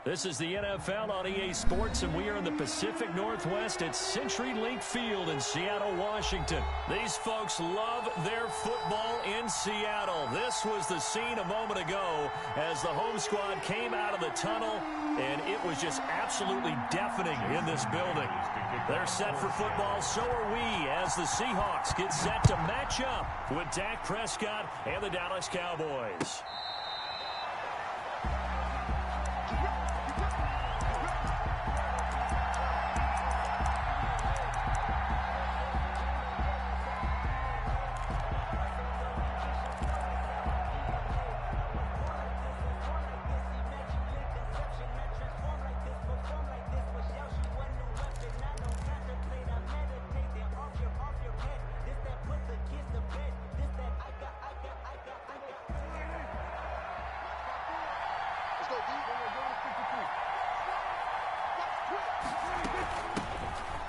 This is the NFL on EA Sports, and we are in the Pacific Northwest at CenturyLink Field in Seattle, Washington. These folks love their football in Seattle. This was the scene a moment ago as the home squad came out of the tunnel, and it was just absolutely deafening in this building. They're set for football, so are we, as the Seahawks get set to match up with Dak Prescott and the Dallas Cowboys.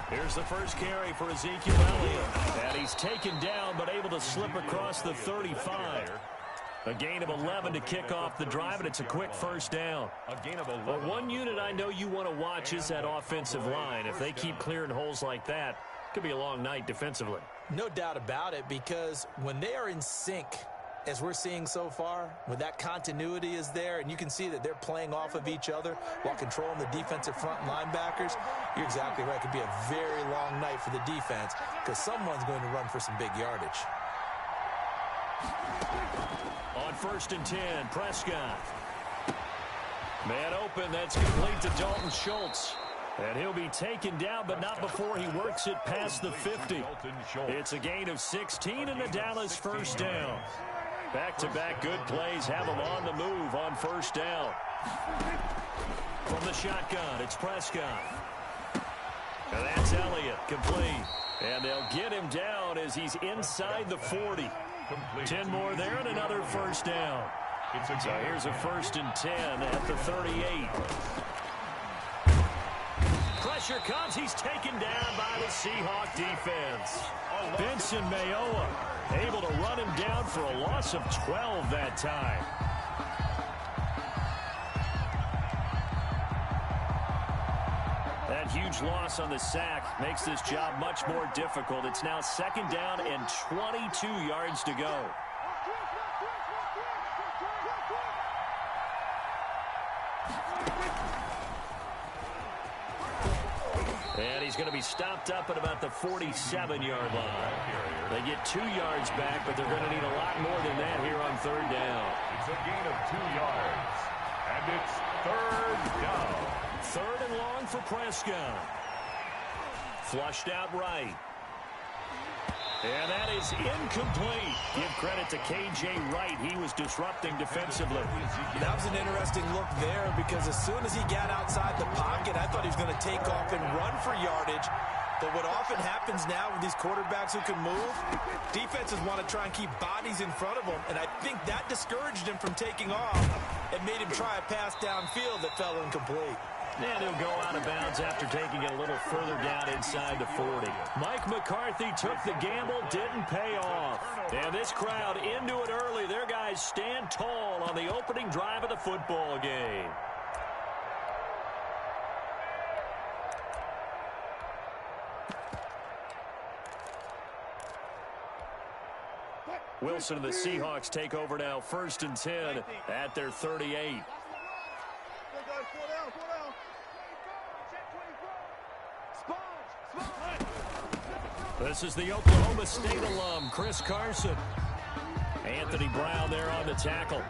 Here's the first carry for Ezekiel Elliott. And he's taken down but able to slip across the 35. A gain of 11 to kick off the drive, and it's a quick first down. A gain of 11. But one unit I know you want to watch is that offensive line. If they keep clearing holes like that, it could be a long night defensively. No doubt about it, because when they are in sync, as we're seeing so far, when that continuity is there and you can see that they're playing off of each other while controlling the defensive front linebackers, you're exactly right. It could be a very long night for the defense because someone's going to run for some big yardage. On 1st and 10, Prescott. Man open, that's complete to Dalton Schultz. And he'll be taken down, but not before he works it past the 50. It's a gain of 16 and the Dallas first down. Back-to-back good plays have him on the move on first down. From the shotgun, it's Prescott. And that's Elliott, complete. And they'll get him down as he's inside the 40. 10 more there and another first down. So here's a 1st and 10 at the 38. Pressure comes. He's taken down by the Seahawk defense. Benson Mayowa able to run him down for a loss of 12 that time. That huge loss on the sack makes this job much more difficult. It's now 2nd down and 22 yards to go. And he's going to be stopped up at about the 47-yard line. They get 2 yards back, but they're going to need a lot more than that here on 3rd down. It's a gain of 2 yards, and it's 3rd down. 3rd and long for Prescott. Flushed out right. And that is incomplete. Give credit to K.J. Wright. He was disrupting defensively. That was an interesting look there because as soon as he got outside the pocket, I thought he was going to take off and run for yardage. But what often happens now with these quarterbacks who can move, defenses want to try and keep bodies in front of them. And I think that discouraged him from taking off and made him try a pass downfield that fell incomplete. And he'll go out of bounds after taking it a little further down inside the 40. Mike McCarthy took the gamble, didn't pay off. And this crowd into it early. Their guys stand tall on the opening drive of the football game. Wilson and the Seahawks take over now, 1st and 10 at their 38. This is the Oklahoma State alum, Chris Carson. Anthony Brown there on the tackle.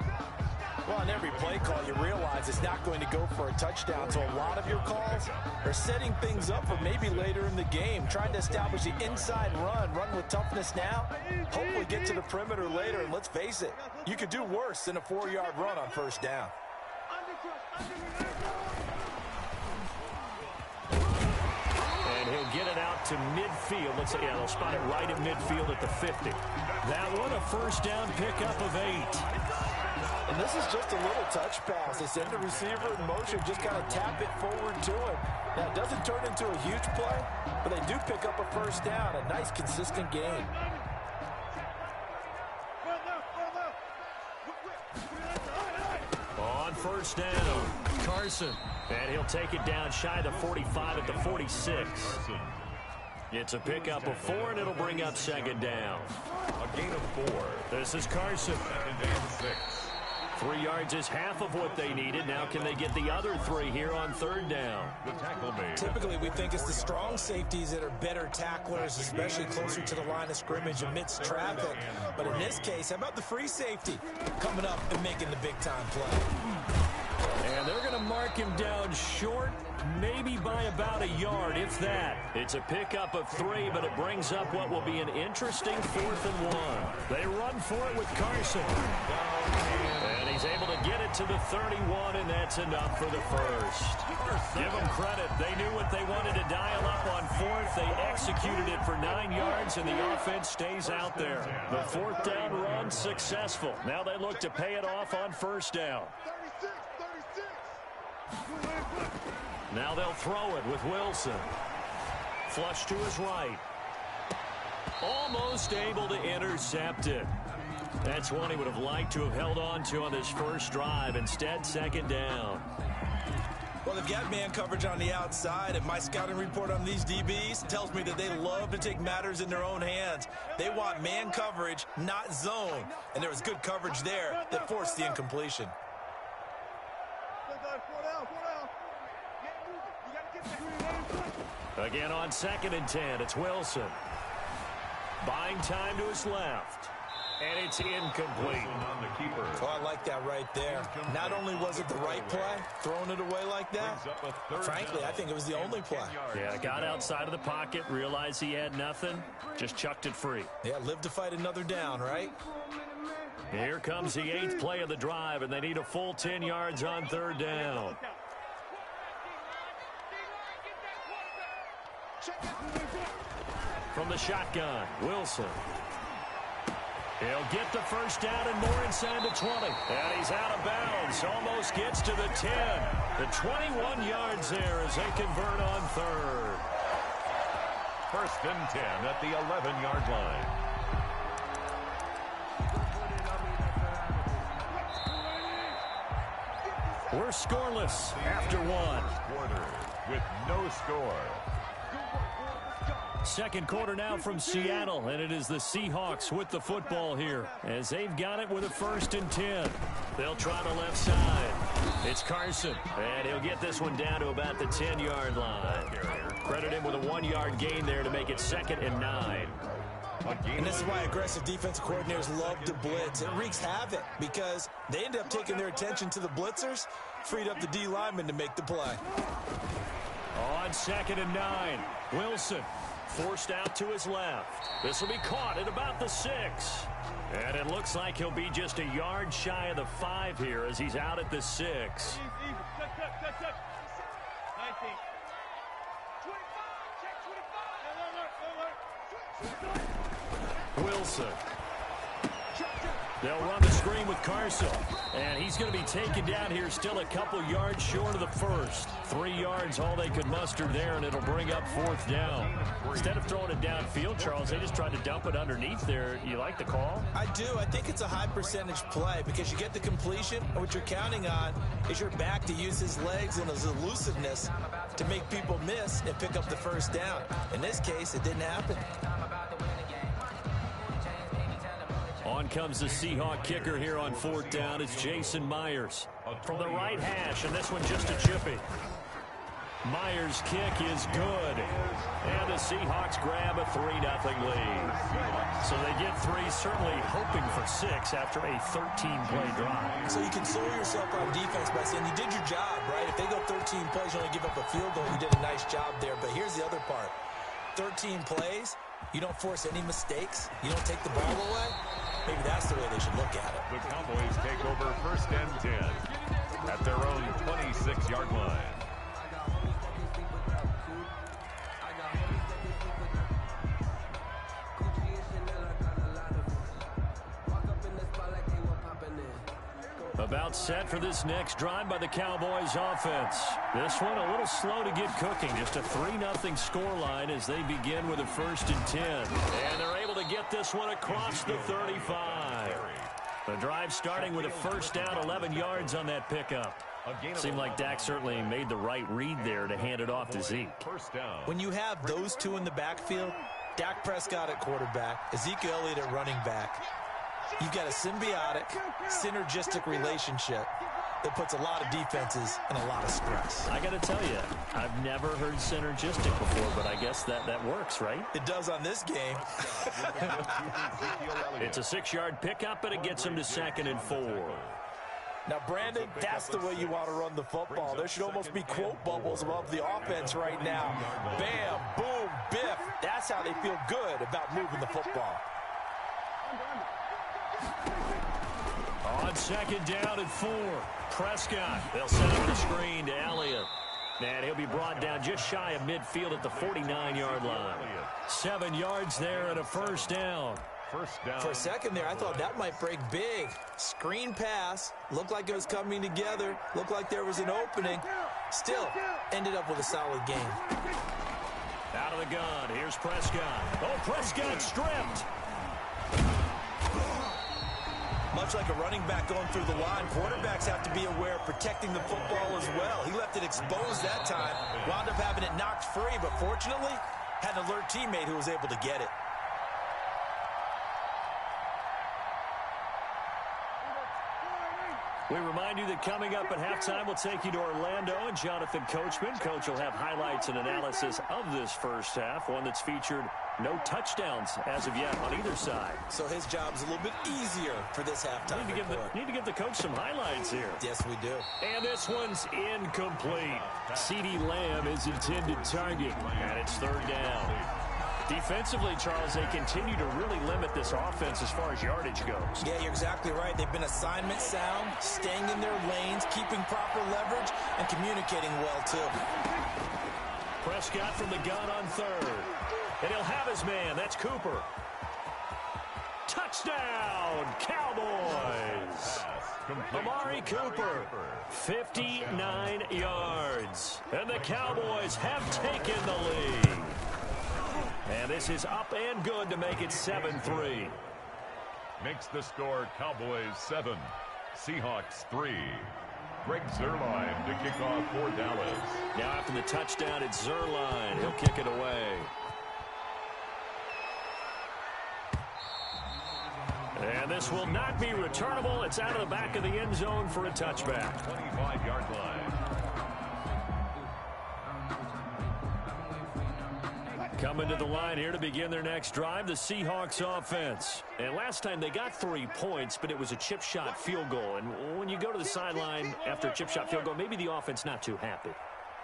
Well, on every play call, you realize it's not going to go for a touchdown, so a lot of your calls are setting things up for maybe later in the game, trying to establish the inside run with toughness now, hopefully get to the perimeter later, and let's face it, you could do worse than a 4-yard run on 1st down. And he'll get it out to midfield. Let's say, yeah, they'll spot it right at midfield at the 50. That one, a 1st down pickup of 8. And this is just a little touch pass. They send the receiver in motion, just kind of tap it forward to him. Now, it doesn't turn into a huge play, but they do pick up a 1st down. A nice, consistent gain. first down. Carson. And he'll take it down shy of the 45 at the 46. It's a pickup of 4, and it'll bring up second down. A gain of 4. This is Carson. Second and 6. 3 yards is half of what they needed. Now can they get the other 3 here on third down? The tackle made. Typically, we think it's the strong safeties that are better tacklers, especially closer to the line of scrimmage amidst traffic. But in this case, how about the free safety coming up and making the big-time play? And they're going to mark him down short, maybe by about a yard, if that. It's a pickup of 3, but it brings up what will be an interesting 4th and 1. They run for it with Carson. And he's able to get it to the 31, and that's enough for the first. Give them credit. They knew what they wanted to dial up on 4th. They executed it for 9 yards, and the offense stays out there. The 4th down run successful. Now they look to pay it off on first down. Now they'll throw it with Wilson. Flush to his right. Almost able to intercept it. That's one he would have liked to have held on to on this first drive. Instead, second down. Well, they've got man coverage on the outside, and my scouting report on these DBs tells me that they love to take matters in their own hands. They want man coverage, not zone. And there was good coverage there that forced the incompletion. Again on 2nd and 10, it's Wilson. Buying time to his left. And it's incomplete. On the keeper. Oh, I like that right there. Not only was it the right play, throwing it away like that, frankly, I think it was the only play. Yeah, got outside of the pocket, realized he had nothing, just chucked it free. Yeah, live to fight another down, right? Here comes the 8th play of the drive, and they need a full 10 yards on third down. From the shotgun, Wilson. He'll get the first down and more inside the 20. And he's out of bounds. Almost gets to the 10. The 21 yards there as they convert on third. First and 10 at the 11-yard line. We're scoreless after 1. Quarter with no score. Second quarter now from Seattle, and it is the Seahawks with the football here as they've got it with a 1st and 10. They'll try the left side. It's Carson, and he'll get this one down to about the 10-yard line. Credit him with a 1-yard gain there to make it 2nd and 9. And this is why aggressive defensive coordinators love to blitz. It wreaks havoc because they end up taking their attention to the blitzers, freed up the D lineman to make the play. On 2nd and 9, Wilson. Forced out to his left. This will be caught at about the 6. And it looks like he'll be just a yard shy of the 5 here as he's out at the 6. Wilson. They'll run the screen with Carson. And he's going to be taken down here still a couple yards short of the first. 3 yards all they could muster there, and it'll bring up 4th down. Instead of throwing it downfield, Charles, they just tried to dump it underneath there. You like the call? I do. I think it's a high percentage play because you get the completion, and what you're counting on is your back to use his legs and his elusiveness to make people miss and pick up the first down. In this case, it didn't happen. On comes the Seahawk kicker here on 4th down. It's Jason Myers from the right hash, and this one just a chippy. Myers' kick is good, and the Seahawks grab a 3-0 lead. So they get 3, certainly hoping for 6 after a 13-play drive. So you console yourself on defense by saying you did your job, right? If they go 13 plays, you only give up a field goal, you did a nice job there. But here's the other part. 13 plays, you don't force any mistakes, you don't take the ball away. Maybe that's the way they should look at it. The Cowboys take over 1st and 10 at their own 26-yard line. About set for this next drive by the Cowboys offense. This one a little slow to get cooking. Just a 3-0 scoreline as they begin with a 1st and 10. And they're able to get this one across the 35. The drive starting with a first down, 11 yards on that pickup. Seemed like Dak certainly made the right read there to hand it off to Zeke. When you have those two in the backfield, Dak Prescott at quarterback, Ezekiel Elliott at running back, you've got a symbiotic, synergistic relationship that puts a lot of defenses in a lot of stress. I got to tell you, I've never heard synergistic before, but I guess that works, right? It does on this game. It's a 6-yard pickup, and it gets him to 2nd and 4. Now, Brandon, that's the way you want to run the football. There should almost be quote bubbles above the offense right now. Bam, boom, biff. That's how they feel good about moving the football. On 2nd down and 4, Prescott. They'll set up the screen to Elliott. And he'll be brought down just shy of midfield at the 49-yard line. 7 yards there and a first down. For a second there, I thought that might break big. Screen pass. Looked like it was coming together. Looked like there was an opening. Still, ended up with a solid game. Out of the gun. Here's Prescott. Oh, Prescott stripped. Much like a running back going through the line, quarterbacks have to be aware of protecting the football as well. He left it exposed that time. Wound up having it knocked free, but fortunately, had an alert teammate who was able to get it. We remind you that coming up at halftime, we'll take you to Orlando and Jonathan Coachman. Coach will have highlights and analysis of this first half, one that's featured no touchdowns as of yet on either side. So his job's a little bit easier for this halftime report. Need to give the coach some highlights here. Yes, we do. And this one's incomplete. CeeDee Lamb is intended target, and it's 3rd down. Defensively, Charles, they continue to really limit this offense as far as yardage goes. Yeah, you're exactly right. They've been assignment sound, staying in their lanes, keeping proper leverage, and communicating well, too. Prescott from the gun on 3rd. And he'll have his man. That's Cooper. Touchdown, Cowboys! Amari Cooper, 59 yards. And the Cowboys have taken the lead. And this is up and good to make it 7-3. Makes the score Cowboys 7, Seahawks 3. Greg Zuerlein to kick off for Dallas. Now after the touchdown, it's Zuerlein. He'll kick it away. And this will not be returnable. It's out of the back of the end zone for a touchback. 25-yard line. Coming to the line here to begin their next drive, the Seahawks offense. And last time they got 3 points, but it was a chip shot field goal. And when you go to the sideline after a chip shot field goal, maybe the offense not too happy.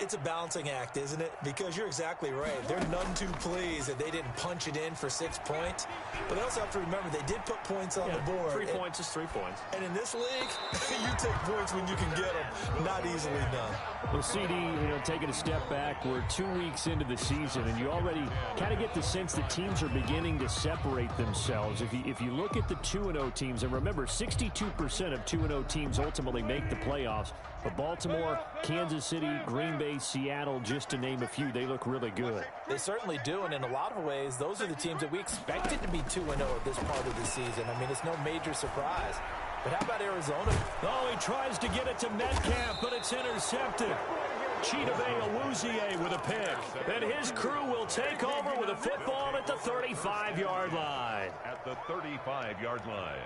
It's a balancing act, isn't it? Because you're exactly right. They're none too pleased that they didn't punch it in for 6 points. But they also have to remember they did put points on the board. 3 points is 3 points. And in this league, you take points when you can get them. Not easily done. Well, CeeDee, taking a step back, we're 2 weeks into the season, and you already kind of get the sense that teams are beginning to separate themselves. If you look at the 2-0 teams, and remember, 62% of 2-0 teams ultimately make the playoffs. But Baltimore, Kansas City, Green Bay, Seattle, just to name a few, they look really good. They certainly do, and in a lot of ways, those are the teams that we expected to be 2-0 at this part of the season. I mean, it's no major surprise. But how about Arizona? Oh, he tries to get it to Metcalf, but it's intercepted. Chidobe Awuzie with a pick. And his crew will take over with a football at the 35-yard line. At the 35-yard line.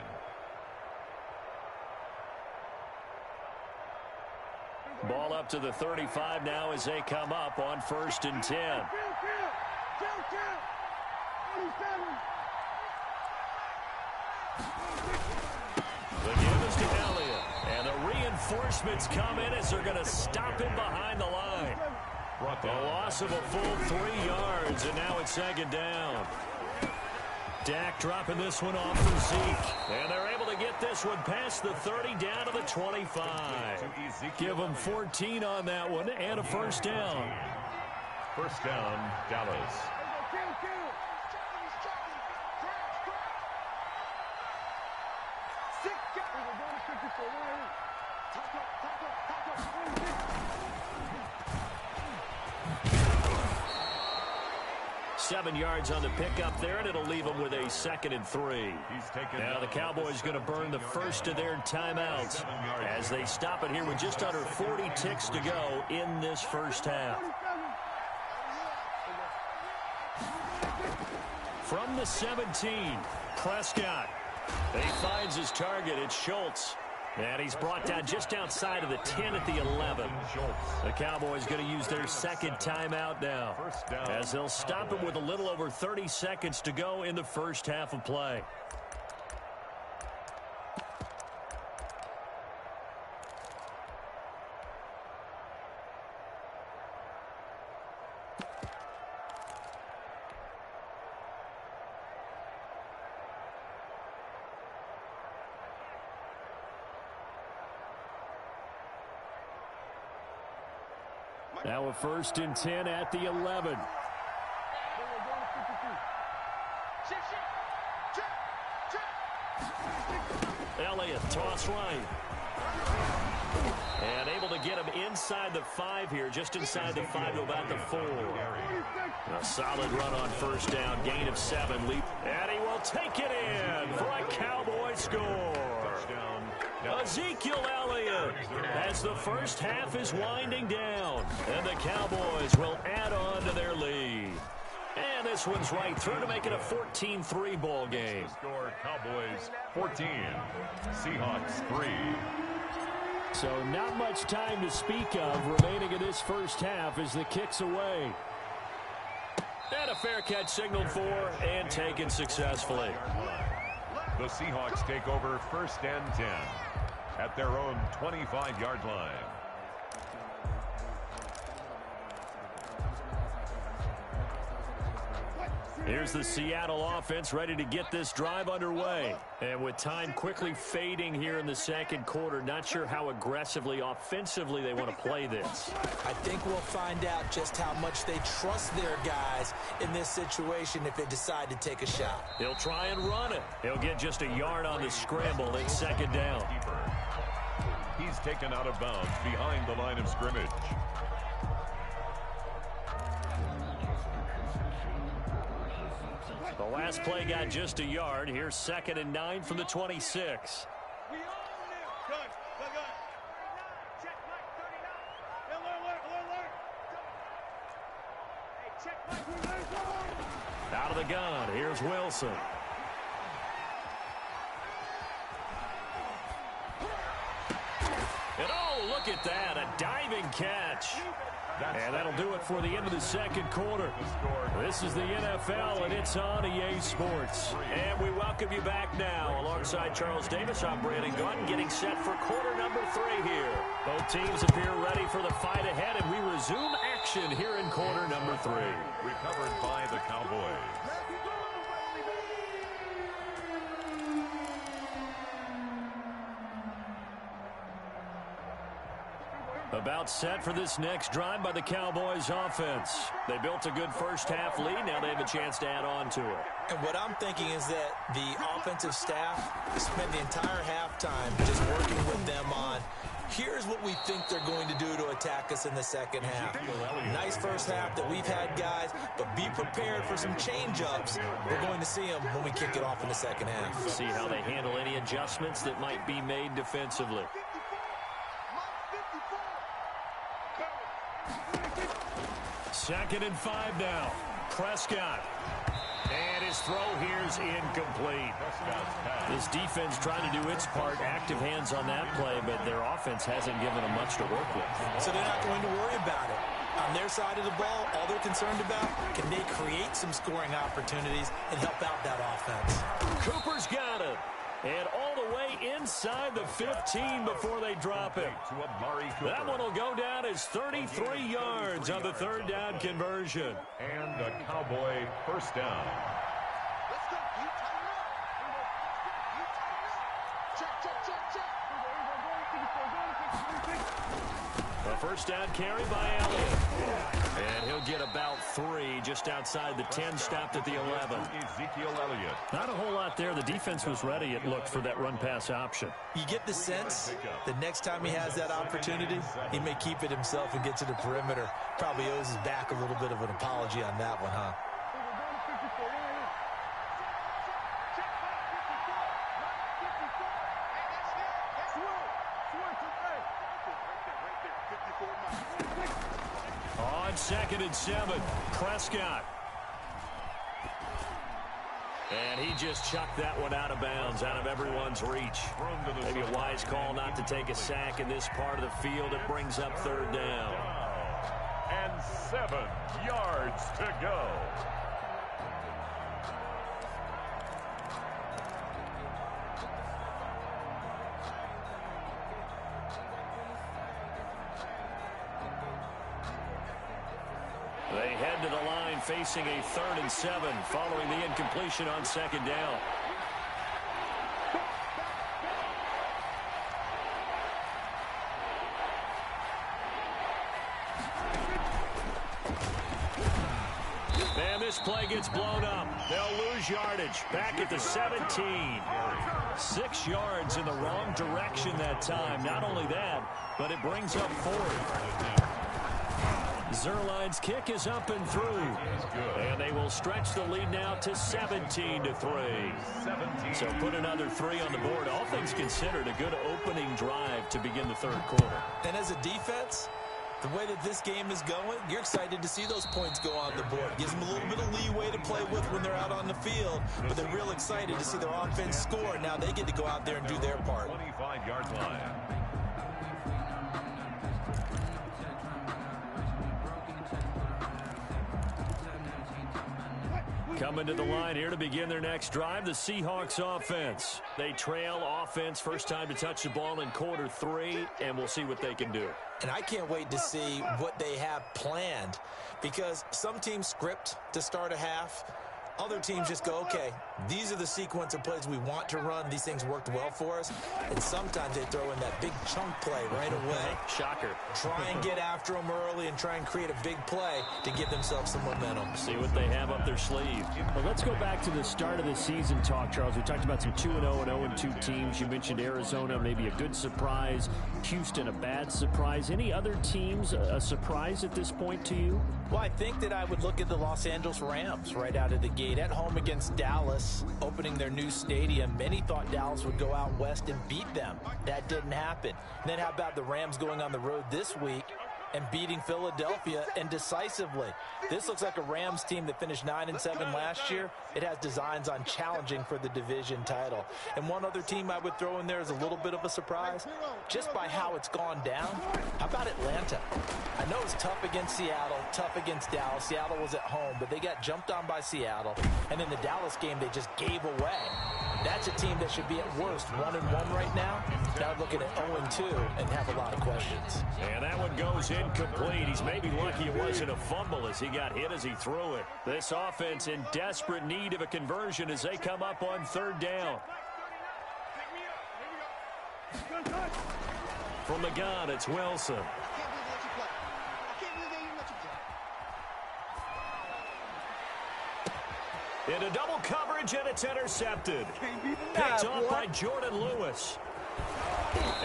Ball up to the 35 now as they come up on 1st and 10. The give is to Elliott. And the reinforcements come in as they're going to stop him behind the line. A loss of a full 3 yards, and now it's 2nd down. Dak dropping this one off for Zeke. And they're able to get this one past the 30 down to the 25. Give them 14 on that one and a first down. First down, Dallas. 7 yards on the pickup there, and it'll leave them with a 2nd and 3. Now the Cowboys going to burn the first of their timeouts as they stop it here with just under 40 ticks to go in this first half. From the 17, Prescott. He finds his target. It's Schultz. And he's brought down just outside of the 10 at the 11. The Cowboys going to use their 2nd timeout now as they'll stop it with a little over 30 seconds to go in the first half of play. Now a 1st and 10 at the 11. Elliott, toss right. And able to get him inside the 5 here, just inside the 5 to about the 4. A solid run on 1st down, gain of 7. And he will take it in for a Cowboy score. Ezekiel Elliott as the first half is winding down. And the Cowboys will add on to their lead. And this one's right through to make it a 14-3 ball game. Score Cowboys 14, Seahawks 3. So not much time to speak of remaining in this first half as the kick's away. And a fair catch signaled for and taken successfully. The Seahawks take over 1st and 10 at their own 25-yard line. Here's the Seattle offense ready to get this drive underway. And with time quickly fading here in the 2nd quarter, not sure how aggressively, offensively they want to play this. I think we'll find out just how much they trust their guys in this situation if they decide to take a shot. He'll try and run it. He'll get just a yard on the scramble. It's 2nd down. He's taken out of bounds behind the line of scrimmage. The last play got just a yard. Here's 2nd and 9 from the 26. Out of the gun. Here's Wilson. And oh, look at that. A diving catch. And that'll do it for the end of the 2nd quarter. This is the NFL, and it's on EA Sports. And we welcome you back now. Alongside Charles Davis, I'm Brandon Gaudin, getting set for quarter number 3 here. Both teams appear ready for the fight ahead, and we resume action here in quarter number 3. Recovered by the Cowboys. About set for this next drive by the Cowboys offense. They built a good first half lead. Now they have a chance to add on to it. And what I'm thinking is that the offensive staff spent the entire halftime just working with them on, here's what we think they're going to do to attack us in the 2nd half. Nice first half that we've had, guys, but be prepared for some change-ups. We're going to see them when we kick it off in the 2nd half. See how they handle any adjustments that might be made defensively. 2nd and 5 now. Prescott. And his throw here's incomplete. This defense trying to do its part. Active hands on that play, but their offense hasn't given them much to work with. So they're not going to worry about it. On their side of the ball, all they're concerned about, can they create some scoring opportunities and help out that offense? Cooper's got it. And all the way inside the 15 before they drop it. That one will go down as 33 yards on the 3rd down conversion. And a Cowboy 1st down. A 1st down carry by Elliott. And he'll get about 3 just outside the 10, stopped at the 11. Ezekiel Elliott. Not a whole lot there. The defense was ready, it looked, for that run-pass option. You get the sense the next time he has that opportunity, he may keep it himself and get to the perimeter. Probably owes his back a little bit of an apology on that one, huh? on 2nd and 7. Prescott. And he just chucked that one out of bounds, out of everyone's reach. Maybe a wise call not to take a sack in this part of the field. It brings up 3rd down. And 7 yards to go. They head to the line facing a 3rd and 7 following the incompletion on 2nd down. And this play gets blown up. They'll lose yardage. Back at the 17. 6 yards in the wrong direction that time. Not only that, but it brings up 4th. Zuerlein's kick is up and through. And they will stretch the lead now to 17-3. So put another 3 on the board. All things considered, a good opening drive to begin the 3rd quarter. And as a defense, the way that this game is going, you're excited to see those points go on the board. Gives them a little bit of leeway to play with when they're out on the field, but they're real excited to see their offense score. Now they get to go out there and do their part. 25-yard line. Coming to the line here to begin their next drive, the Seahawks offense. They trail offense, first time to touch the ball in quarter 3, and we'll see what they can do. And I can't wait to see what they have planned, because some teams script to start a half. Other teams just go, okay, these are the sequence of plays we want to run. These things worked well for us. And sometimes they throw in that big chunk play right away. Shocker. Try and get after them early and try and create a big play to give themselves some momentum. See what they have up their sleeve. Well, let's go back to the start of the season talk, Charles. We talked about some 2-0 and 0-2 teams. You mentioned Arizona, maybe a good surprise. Houston, a bad surprise. Any other teams a surprise at this point to you? Well, I think that I would look at the Los Angeles Rams right out of the gate. At home against Dallas, opening their new stadium. Many thought Dallas would go out west and beat them. That didn't happen. And then how about the Rams going on the road this week and beating Philadelphia, and decisively? This looks like a Rams team that finished 9-7 last year. It has designs on challenging for the division title. And one other team I would throw in there is a little bit of a surprise, just by how it's gone down. How about Atlanta? I know it's tough against Seattle, tough against Dallas. Seattle was at home, but they got jumped on by Seattle. And in the Dallas game, they just gave away. That's a team that should be at worst 1-1 right now. Now looking at 0-2 and have a lot of questions. And that one goes incomplete. He's maybe lucky it wasn't a fumble as he got hit as he threw it. This offense in desperate need of a conversion as they come up on 3rd down. From the gun, it's Wilson. Into double coverage, and it's intercepted. Picked off by Jordan Lewis.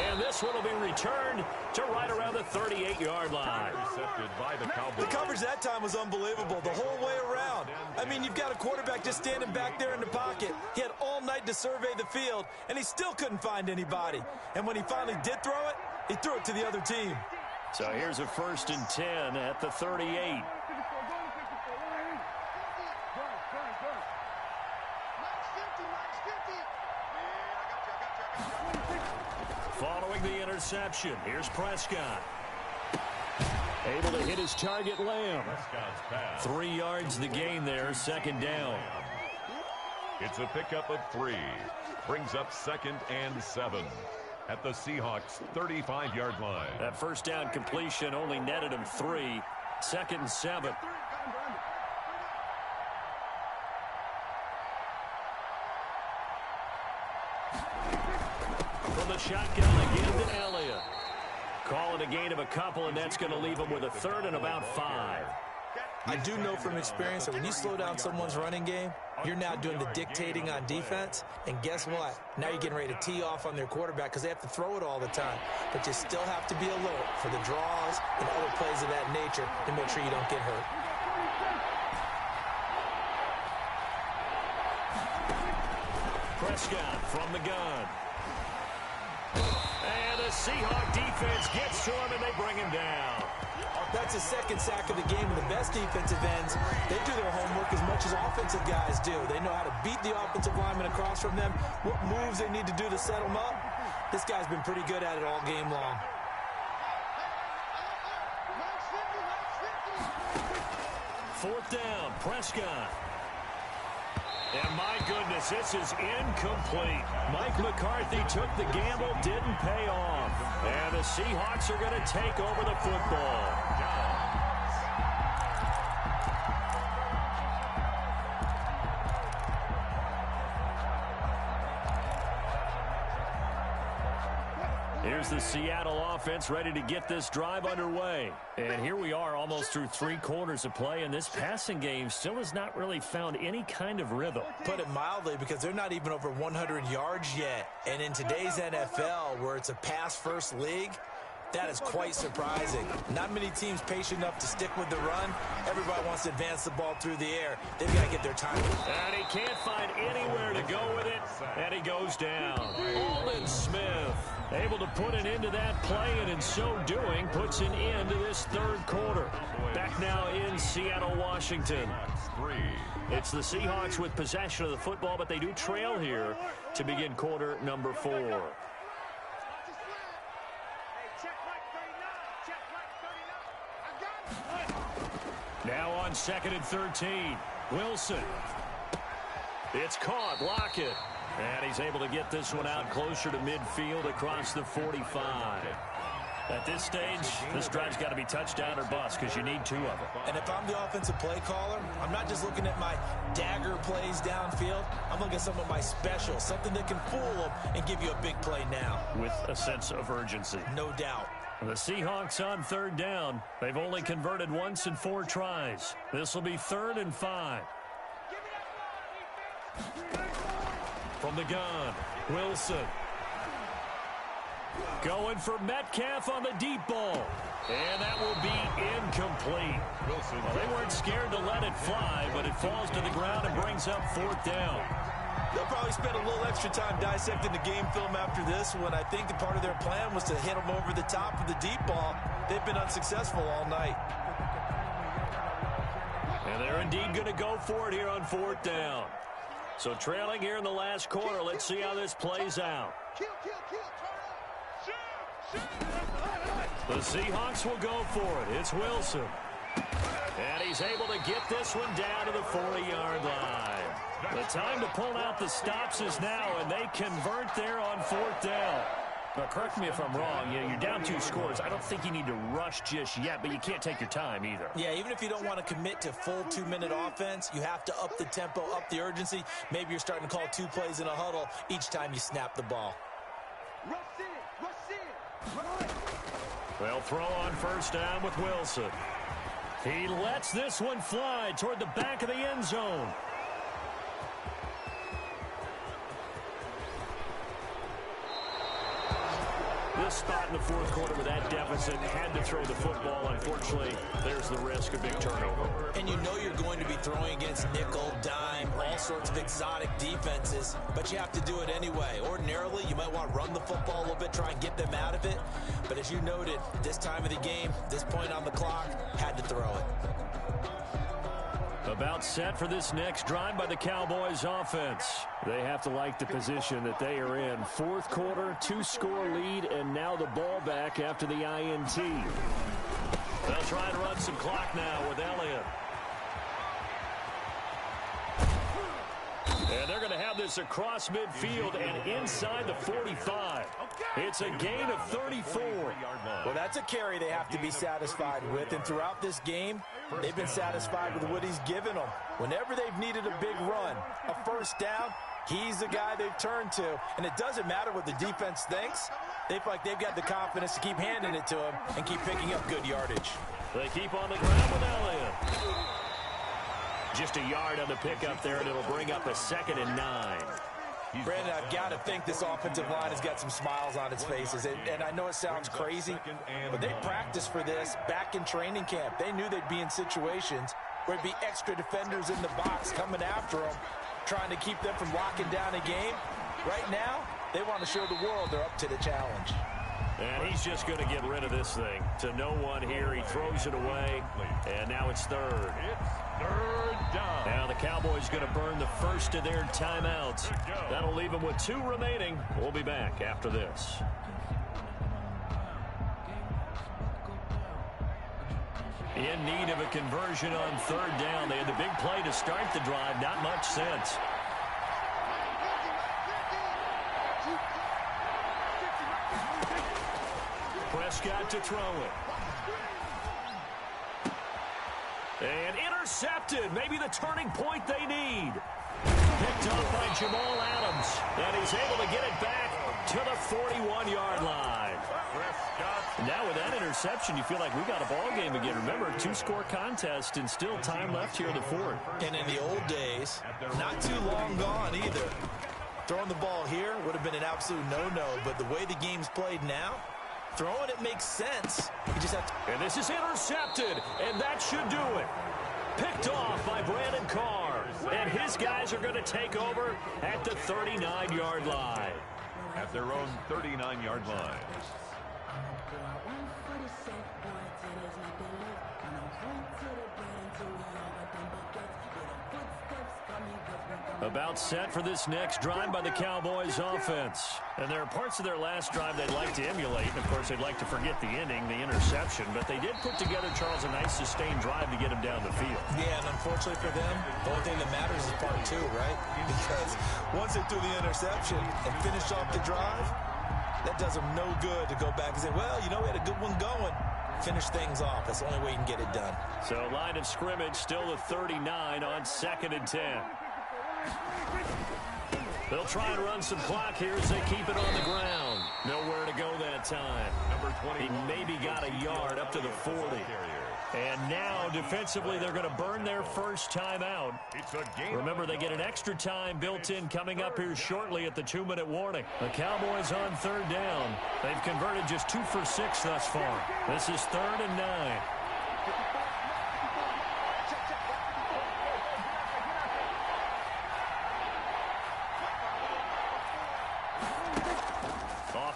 And this one will be returned to right around the 38-yard line. Intercepted by the Cowboys. The coverage that time was unbelievable the whole way around. I mean, you've got a quarterback just standing back there in the pocket. He had all night to survey the field, and he still couldn't find anybody. And when he finally did throw it, he threw it to the other team. So here's a 1st and 10 at the 38. Following the interception, here's Prescott. Able to hit his target, Lamb. 3 yards the gain there, 2nd down. It's a pickup of 3. Brings up 2nd and 7 at the Seahawks' 35-yard line. That first down completion only netted him 3. 2nd and 7. From the shotgun again to Elliott. Call it a gain of a couple, and that's going to leave him with a 3rd and about 5. I do know from experience that when you slow down someone's running game, you're now doing the dictating on defense. And guess what? Now you're getting ready to tee off on their quarterback because they have to throw it all the time. But you still have to be alert for the draws and other plays of that nature to make sure you don't get hurt. Prescott from the gun. And a the Seahawk defense gets to him, and they bring him down. That's his second sack of the game, and the best defensive ends, they do their homework as much as offensive guys do. They know how to beat the offensive lineman across from them, what moves they need to do to set them up. This guy's been pretty good at it all game long. Fourth down, Prescott. And my goodness, this is incomplete. Mike McCarthy took the gamble, didn't pay off. And the Seahawks are going to take over the football. Here's the Seattle offense ready to get this drive underway. And here we are almost through 3 quarters of play, and this passing game still has not really found any kind of rhythm. Put it mildly, because they're not even over 100 yards yet. And in today's NFL, where it's a pass-first league, that is quite surprising. Not many teams patient enough to stick with the run. Everybody wants to advance the ball through the air. They've got to get their time. And he can't find anywhere to go with it, and he goes down. Aldon Smith able to put an end to that play, and in so doing, puts an end to this third quarter. Back now in Seattle, Washington. It's the Seahawks with possession of the football, but they do trail here to begin quarter number 4. Now on 2nd and 13, Wilson. It's caught, Lockett. And he's able to get this one out closer to midfield across the 45. At this stage, this drive's got to be touchdown or bust because you need 2 of them. And if I'm the offensive play caller, I'm not just looking at my dagger plays downfield. I'm looking at some of my specials, something that can fool them and give you a big play now. With a sense of urgency. No doubt. The Seahawks on 3rd down. They've only converted once in 4 tries. This will be 3rd and 5. From the gun, Wilson. Going for Metcalf on the deep ball. And that will be incomplete. Well, they weren't scared to let it fly, but it falls to the ground and brings up 4th down. They'll probably spend a little extra time dissecting the game film after this one. I think the part of their plan was to hit them over the top of the deep ball. They've been unsuccessful all night. And they're indeed going to go for it here on 4th down. So trailing here in the last quarter, let's see how this plays out. The Seahawks will go for it. It's Wilson. And he's able to get this one down to the 40-yard line. The time to pull out the stops is now, and they convert there on 4th down. Now, correct me if I'm wrong. You're down 2 scores. I don't think you need to rush just yet, but you can't take your time either. Yeah, even if you don't want to commit to full 2-minute offense, you have to up the tempo, up the urgency. Maybe you're starting to call 2 plays in a huddle each time you snap the ball. They'll throw on 1st down with Wilson. He lets this one fly toward the back of the end zone. This spot in the 4th quarter with that deficit, had to throw the football. Unfortunately, there's the risk of big turnover. And you know you're going to be throwing against nickel, dime, all sorts of exotic defenses, but you have to do it anyway. Ordinarily, you might want to run the football a little bit, try and get them out of it. But as you noted, this time of the game, this point on the clock, had to throw it. About set for this next drive by the Cowboys offense. They have to like the position that they are in. 4th quarter, 2-score lead, and now the ball back after the INT. They'll try and run some clock now with Elliott. And they're going to have this across midfield and inside the 45. It's a gain of 34. Well, that's a carry they have to be satisfied with. And throughout this game, they've been satisfied with what he's given them. Whenever they've needed a big run, a 1st down, he's the guy they've turned to. And it doesn't matter what the defense thinks. They feel like they've got the confidence to keep handing it to him and keep picking up good yardage. They keep on the ground with Elliott. Just a yard on the pickup there, and it'll bring up a 2nd and 9. Brandon, I've got to think this offensive line has got some smiles on its faces. And I know it sounds crazy, but they practiced for this back in training camp. They knew they'd be in situations where it'd be extra defenders in the box coming after them, trying to keep them from locking down a game. Right now, they want to show the world they're up to the challenge. And he's just going to get rid of this thing. To no one here. He throws it away. And now it's third. It's third down. Now the Cowboys going to burn the first of their timeouts. That'll leave them with 2 remaining. We'll be back after this. In need of a conversion on third down. They had the big play to start the drive. Not much sense. Prescott to throw it. And intercepted. Maybe the turning point they need. Picked off by Jamal Adams. And he's able to get it back to the 41-yard line. Now with that interception, you feel like we got a ball game again. Remember, 2-score contest and still time left here in the fourth. And in the old days, not too long gone either. Throwing the ball here would have been an absolute no-no, but the way the game's played now, throwing it makes sense. You just have to. And this is intercepted, and that should do it. Picked off by Brandon Carr, and his guys are going to take over at the 39-yard line. At their own 39-yard line. About set for this next drive by the Cowboys offense. And there are parts of their last drive they'd like to emulate. And, of course, they'd like to forget the ending, the interception. But they did put together, Charles, a nice sustained drive to get him down the field. Yeah, and unfortunately for them, the only thing that matters is part 2, right? Because once they threw the interception and finished off the drive, that does them no good to go back and say, well, you know, we had a good one going. Finish things off. That's the only way you can get it done. So line of scrimmage still the 39 on 2nd and 10. They'll try and run some clock here as they keep it on the ground. Nowhere to go that time. Number 20. He maybe got a yard up to the 40. And now, defensively, they're going to burn their first time out. Remember, they get an extra time built in coming up here shortly at the 2-minute warning. The Cowboys on third down. They've converted just 2 for 6 thus far. This is 3rd and 9.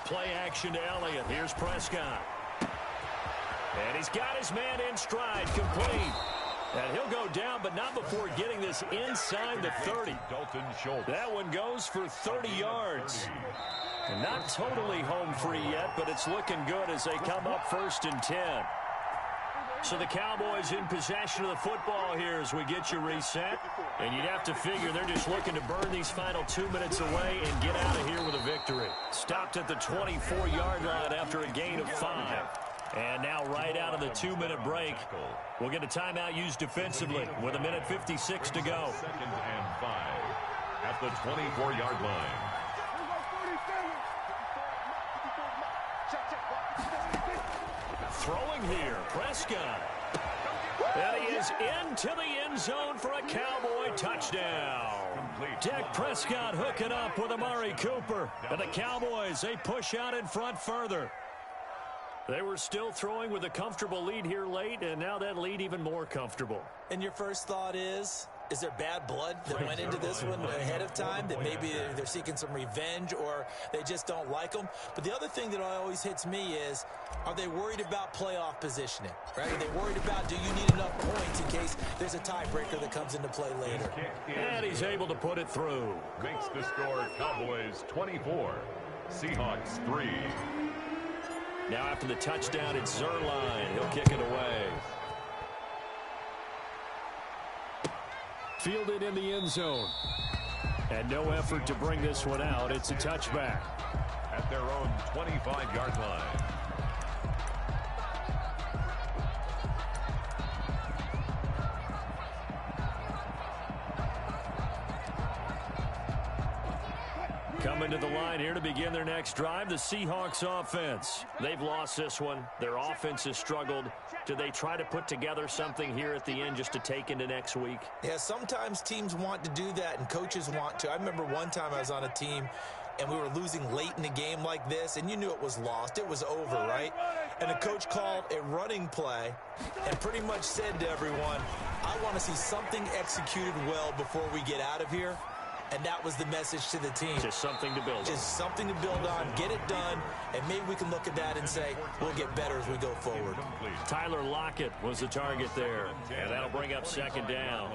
Play action to Elliott. Here's Prescott. And he's got his man in stride, complete. And he'll go down, but not before getting this inside the 30. Dalton Schultz. That one goes for 30 yards. And not totally home free yet, but it's looking good as they come up 1st and 10. So the Cowboys in possession of the football here as we get you reset. And you'd have to figure they're just looking to burn these final 2 minutes away and get out of here with a victory. Stopped at the 24-yard line after a gain of 5. And now right out of the 2-minute break, we'll get a timeout used defensively with 1:56 to go. 2nd and 5 at the 24-yard line. Throwing here, Prescott. And he is into the end zone for a Cowboy touchdown. Dak Prescott hooking up with Amari Cooper. And the Cowboys, they push out in front further. They were still throwing with a comfortable lead here late, and now that lead even more comfortable. And your first thought is there bad blood that went into this one ahead of time, that maybe they're seeking some revenge or they just don't like them? But the other thing that always hits me is, are they worried about playoff positioning? Right? Are they worried about, do you need enough points in case there's a tiebreaker that comes into play later? And he's able to put it through. Makes the score Cowboys 24, Seahawks 3. Now after the touchdown, it's Zuerlein. He'll kick it away. Fielded in the end zone. And no effort to bring this one out. It's a touchback. At their own 25-yard line. Coming to the line here to begin their next drive, the Seahawks offense. They've lost this one. Their offense has struggled. Do they try to put together something here at the end just to take into next week? Yeah, sometimes teams want to do that and coaches want to. I remember one time I was on a team and we were losing late in a game like this, and you knew it was lost. It was over, right? And the coach called a running play and pretty much said to everyone, I want to see something executed well before we get out of here. and that was the message to the team. Just something to build on. Just something to build on, get it done, and maybe we can look at that and say, we'll get better as we go forward. Tyler Lockett was the target there, and that'll bring up second down.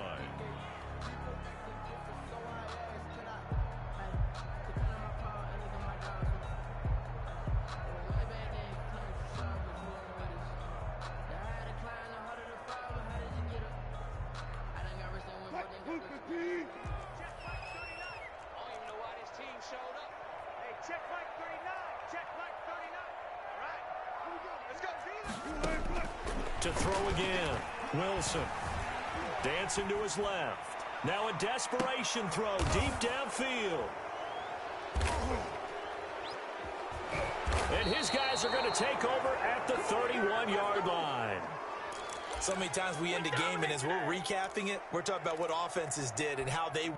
To throw again, Wilson. Dancing to his left. Now a desperation throw deep downfield. And his guys are going to take over at the 31-yard line. So many times we end a game, and as we're recapping it, we're talking about what offenses did and how they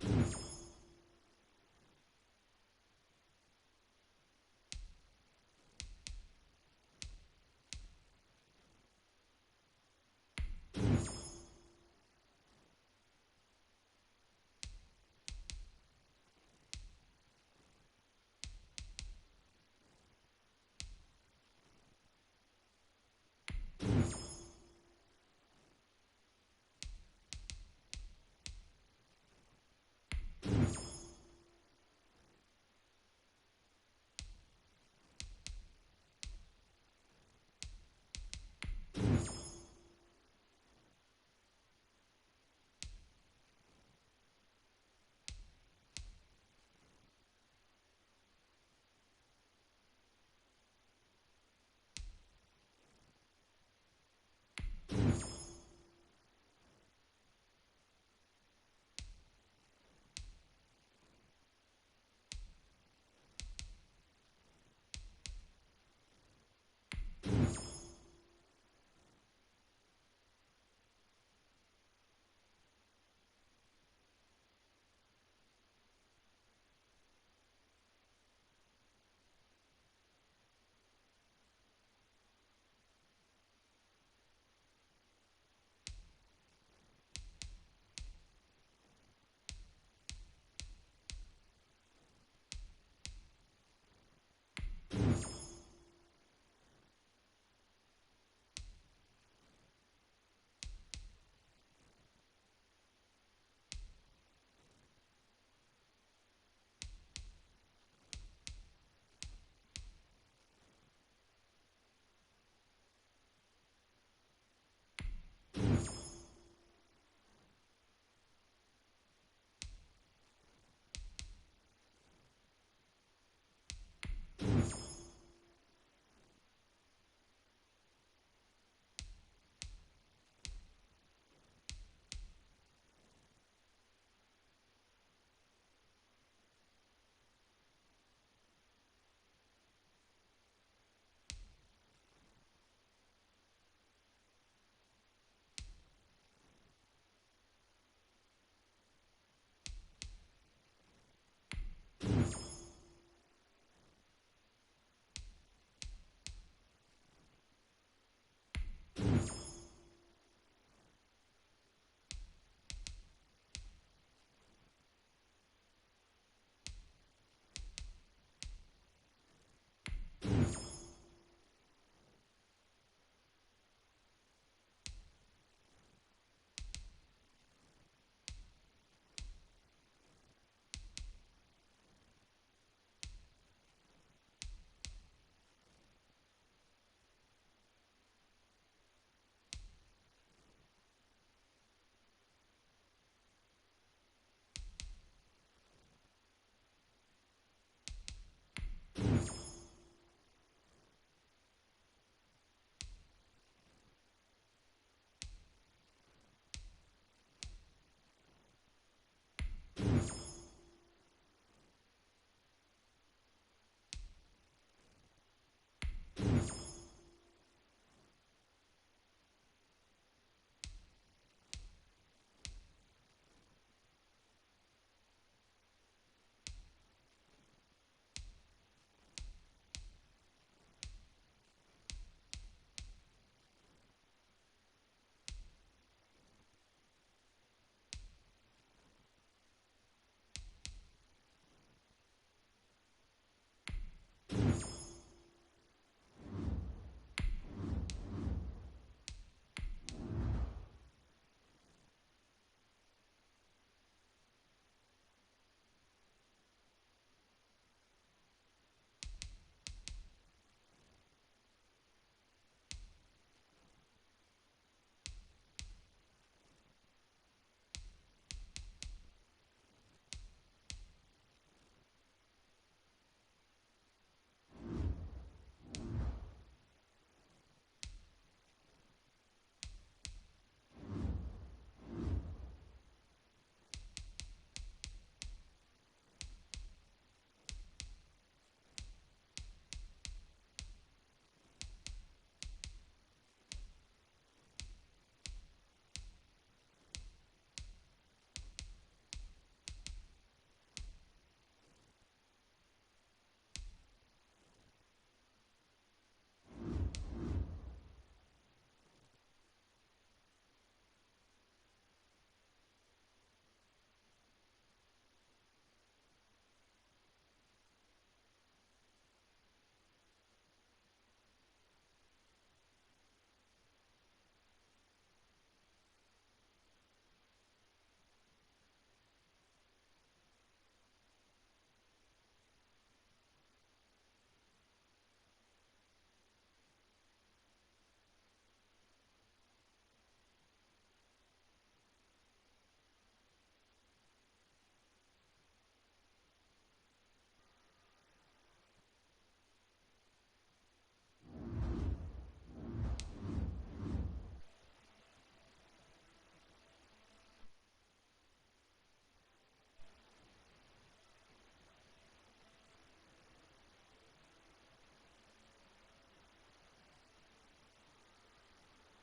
You